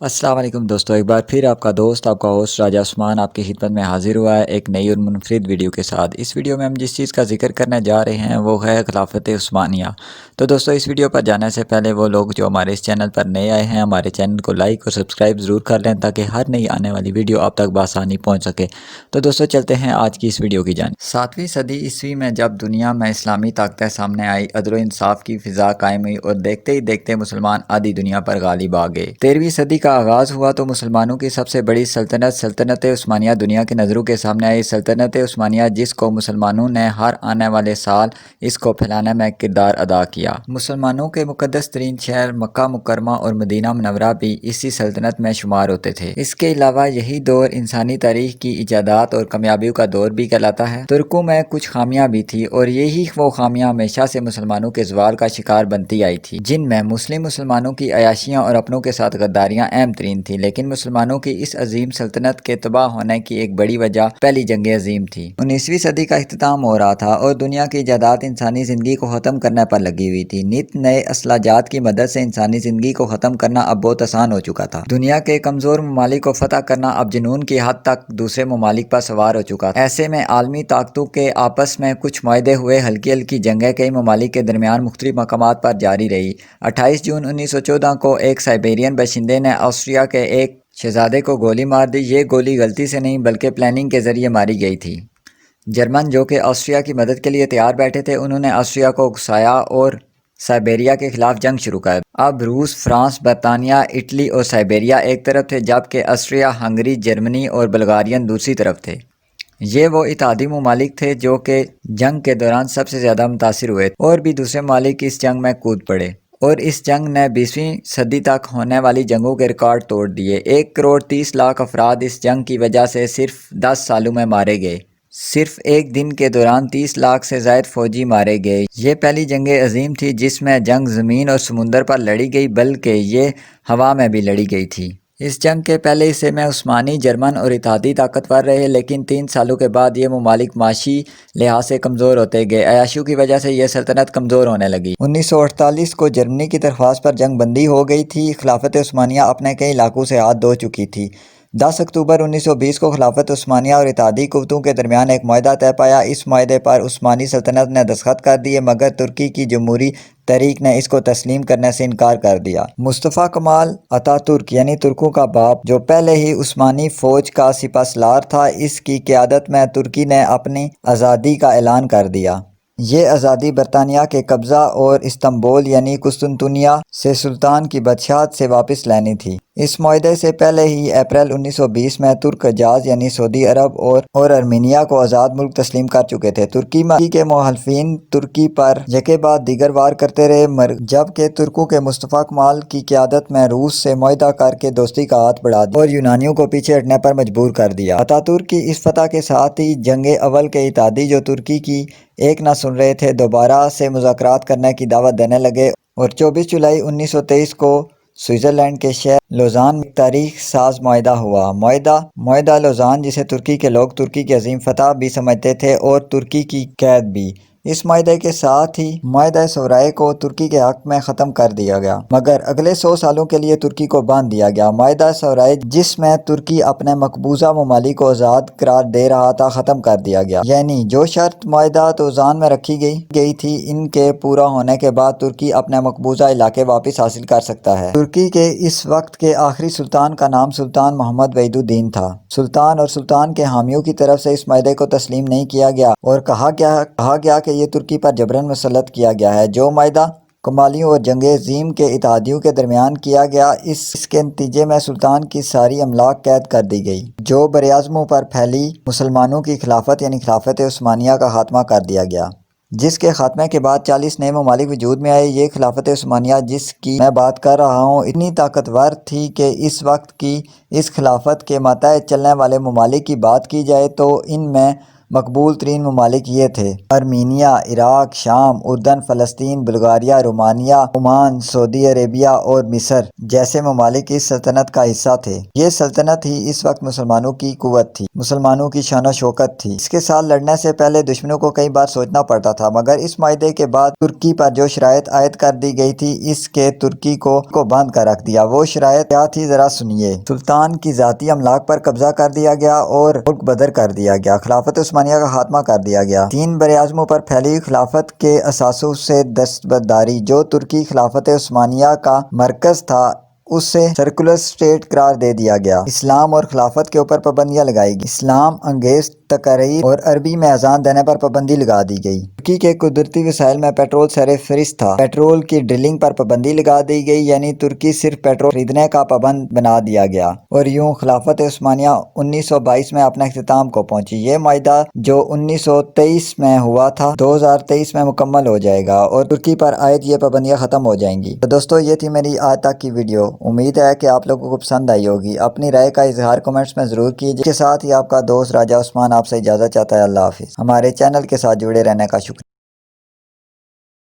अस्सलाम वालेकुम दोस्तों, एक बार फिर आपका दोस्त आपका होस्ट राजा उस्मान आपकी खिदमत में हाजिर हुआ है एक नई और मुनफरिद वीडियो के साथ। इस वीडियो में हम जिस चीज़ का जिक्र करने जा रहे हैं वो है खिलाफत उस्मानिया। तो दोस्तों, इस वीडियो पर जाने से पहले वो लोग जो हमारे इस चैनल पर नए आए हैं, हमारे चैनल को लाइक और सब्सक्राइब ज़रूर कर लें ताकि हर नई आने वाली वीडियो आप तक बआसानी पहुँच सके। तो दोस्तों, चलते हैं आज की इस वीडियो की जानिब। 7वीं सदी ईस्वी में जब दुनिया में इस्लामी ताकतें सामने आई, अदल व इंसाफ की फ़िज़ा कायम हुई और देखते ही देखते मुसलमान आधी दुनिया पर गालिब आ गए। 13वीं सदी का आगाज़ हुआ तो मुसलमानों की सबसे बड़ी सल्तनत उस्मानिया दुनिया की नज़रों के सामने आई। सल्तनत उस्मानिया जिसको मुसलमानों ने हर आने वाले साल इसको फैलाने में किरदार अदा किया। मुसलमानों के मुकद्दस तरीन शहर मक्का मुकरमा और मदीना मुनव्वरा भी इसी सल्तनत में शुमार होते थे। इसके अलावा यही दौर इंसानी तारीख की इजादात और कामयाबियों का दौर भी कहलाता है। तुर्कों में कुछ खामियां भी थी और यही वो खामियां हमेशा से मुसलमानों के ज़वाल का शिकार बनती आई थी, जिनमें मुसलमानों की अयाशियाँ और अपनों के साथ गद्दारियाँ अहम तरीन थी। लेकिन मुसलमानों की इस अजीम सल्तनत के तबाह होने की एक बड़ी वजह पहली जंग अजीम थी। 19वीं सदी का इख्तिताम हो रहा था और दुनिया की इजादात इंसानी ज़िंदगी को ख़त्म करने पर लगी हुई थी। नित नए असलाजात की मदद से इंसानी ज़िंदगी को ख़त्म करना अब बहुत आसान हो चुका था। दुनिया के कमज़ोर ममालिक को फतह करना अब जुनून की हद तक दूसरे ममालिक पर सवार हो चुका था। ऐसे में आलमी ताकतों के आपस में कुछ मुआहदे हुए, हल्की हल्की जंगें कई ममालिक के दरमियान मुख्तलिफ मकामात पर जारी रही। 28 जून 1914 को एक साइबेरियन बाशिंदे ने ऑस्ट्रिया के एक शहजादे को गोली मार दी। ये गोली गलती से नहीं बल्कि प्लानिंग के जरिए मारी गई थी। जर्मन जो कि ऑस्ट्रिया की मदद के लिए तैयार बैठे थे, उन्होंने ऑस्ट्रिया को उकसाया और साइबेरिया के खिलाफ जंग शुरू कर। अब रूस, फ्रांस, बरतानिया, इटली और साइबेरिया एक तरफ थे, जबकि ऑस्ट्रिया, हंगरी, जर्मनी और बल्गारियन दूसरी तरफ थे। ये वो इत्तेहादी ममालिक थे जो कि जंग के दौरान सबसे ज़्यादा मुतासिर हुए और भी दूसरे ममालिक इस जंग में कूद पड़े और इस जंग ने 20वीं सदी तक होने वाली जंगों के रिकॉर्ड तोड़ दिए। 1 करोड़ 30 लाख अफराद इस जंग की वजह से सिर्फ 10 सालों में मारे गए। सिर्फ एक दिन के दौरान 30 लाख से ज़ायद फौजी मारे गए। ये पहली जंग अजीम थी जिसमें जंग ज़मीन और समुंदर पर लड़ी गई, बल्कि ये हवा में भी लड़ी गई थी। इस जंग के पहले हिस्से में उस्मानी, जर्मन और इत्तेहादी ताकतवर रहे, लेकिन 3 सालों के बाद ये ममालिक माशी लिहाज से कमज़ोर होते गए। अयाशियों की वजह से यह सल्तनत कमज़ोर होने लगी। 1948 को जर्मनी की दरख्वास्त पर जंग बंदी हो गई थी। खिलाफत उस्मानिया अपने कई इलाकों से हाथ धो चुकी थी। 10 अक्टूबर 1920 को खिलाफत उस्मानिया और इत्तेहादी कुव्वतों के दरमियान एक मुआहदा तय पाया। इस मुआहदे पर उस्मानी सल्तनत ने दस्तखत कर दिए, मगर तुर्की की जमहूरी तहरीक ने इसको तस्लीम करने से इनकार कर दिया। मुस्तफ़ा कमाल अतातुर्क यानी तुर्कों का बाप, जो पहले ही उस्मानी फ़ौज का सिपहसालार था, इसकी क़यादत में तुर्की ने अपनी आज़ादी का ऐलान कर दिया। ये आज़ादी बरतानिया के कब्ज़ा और इस्तांबुल यानी कुस्तुनतुनिया से सुल्तान की बादशाहत से वापस लेनी थी। इस मुआहदे से पहले ही अप्रैल 1920 में तुर्क हजाज यानी सऊदी अरब और अर्मीनिया को आज़ाद मुल्क तस्लीम कर चुके थे। तुर्की के मुखालिफिन तुर्की पर यके बाद दीगर वार करते रहे, जबकि तुर्कों के मुस्तफ़ा कमाल की क़यादत में रूस से मुआहदा करके दोस्ती का हाथ बढ़ा दिया और यूनानियों को पीछे हटने पर मजबूर कर दिया। अतातुर्क की इस फतह के साथ ही जंग अव्वल के इत्तेहादी जो तुर्की की एक ना सुन रहे थे, दोबारा से मुज़ाकरात करने की दावत देने लगे और 24 जुलाई 1923 को स्विट्ज़रलैंड के शहर लोज़ान में तारीख साज मुआहदा हुआ। मुआहदा लोज़ान, जिसे तुर्की के लोग तुर्की की अजीम फतह भी समझते थे और तुर्की की कैद भी। इस मुआहदे के साथ ही मुआहदा सौराए को तुर्की के हक में ख़त्म कर दिया गया, मगर अगले 100 सालों के लिए तुर्की को बांध दिया गया। मुआहदा सौराए, जिसमें तुर्की अपने मकबूजा ममालिक को आज़ाद करार दे रहा था, ख़त्म कर दिया गया। यानी जो शर्त मुआहदा लोज़ान में रखी गई थी, इनके पूरा होने के बाद तुर्की अपने मकबूजा इलाके वापस हासिल कर सकता है। तुर्की के इस वक्त के आखिरी सुल्तान का नाम सुल्तान मोहम्मद वहीदुद्दीन था। सुल्तान और सुल्तान के हामियों की तरफ से इस मुआहदे को तस्लीम नहीं किया गया और कहा गया कि ये तुर्की पर जबरन मुसल्लत किया गया है। जो मुआहदा कमालियों और जंग अजीम के इत्तेहादियों के दरमियान किया गया, इसके नतीजे में सुल्तान की सारी अमलाक कैद कर दी गई, जो बरआज़मों पर फैली मुसलमानों की खिलाफत यानी खिलाफत उस्मानिया का खात्मा कर दिया गया, जिसके खात्मे के बाद 40 नए ममालिक वजूद में आए। ये खिलाफत उस्मानिया जिसकी मैं बात कर रहा हूँ इतनी ताकतवर थी कि इस वक्त की इस खिलाफत के मातहत चलने वाले ममालिक की बात की जाए तो इनमें مقبول ترین ممالک یہ تھے: ارمینیا، عراق، شام، اردن، فلسطین، بلغاریہ، رومانیہ، عمان، سعودی عربیہ اور مصر جیسے ممالک اس سلطنت کا حصہ تھے۔ یہ سلطنت ہی اس وقت مسلمانوں کی قوت تھی، مسلمانوں کی شان و شوکت تھی۔ اس کے ساتھ لڑنے سے پہلے دشمنوں کو کئی بار سوچنا پڑتا تھا، مگر اس معاہدے کے بعد ترکی پر جو شرائط عائد کر دی گئی تھی، اس کے ترکی کو باندھ کر رکھ دیا۔ وہ شرائط کیا تھی، ذرا سنیے۔ سلطان کی ذاتی املاک پر قبضہ کر دیا گیا اور ملک بدر کر دیا گیا۔ خلافت عثمانیہ کا خاتمہ کر دیا گیا۔ 3 براعظموں پر پھیلی ہوئی خلافت کے اثاثوں سے دستبرداری، جو ترکی خلافت عثمانیہ کا مرکز تھا، اسے سیکولر اسٹیٹ قرار دے دیا گیا۔ اسلام اور خلافت کے اوپر پابندیاں لگائی گئیں۔ اسلام انگیز تقاریر اور عربی میں اذان دینے پر پابندی لگا دی گئی۔ ترکی کے قدرتی وسائل میں پیٹرول سر فہرست تھا۔ پیٹرول کی ڈرلنگ پر پابندی لگا دی گئی، یعنی ترکی صرف پیٹرول خریدنے کا پابند بنا دیا گیا۔ اور یوں خلافت عثمانیہ 1922 میں اپنے اختتام کو پہنچی۔ یہ معاہدہ جو 1923 میں ہوا تھا، 2023 میں مکمل ہو جائے گا اور ترکی پر عائد یہ پابندیاں ختم ہو جائیں گی۔ تو دوستو، یہ تھی میری آج تک کی ویڈیو۔ امید ہے کہ آپ لوگوں کو پسند آئی ہوگی۔ اپنی رائے کا اظہار کمنٹس میں ضرور کیجیے۔ اس کے ساتھ ہی آپ کا دوست راجہ عثمان آپ سے اجازت چاہتا ہے۔ اللہ حافظ۔ ہمارے چینل کے ساتھ جڑے رہنے کا شکریہ۔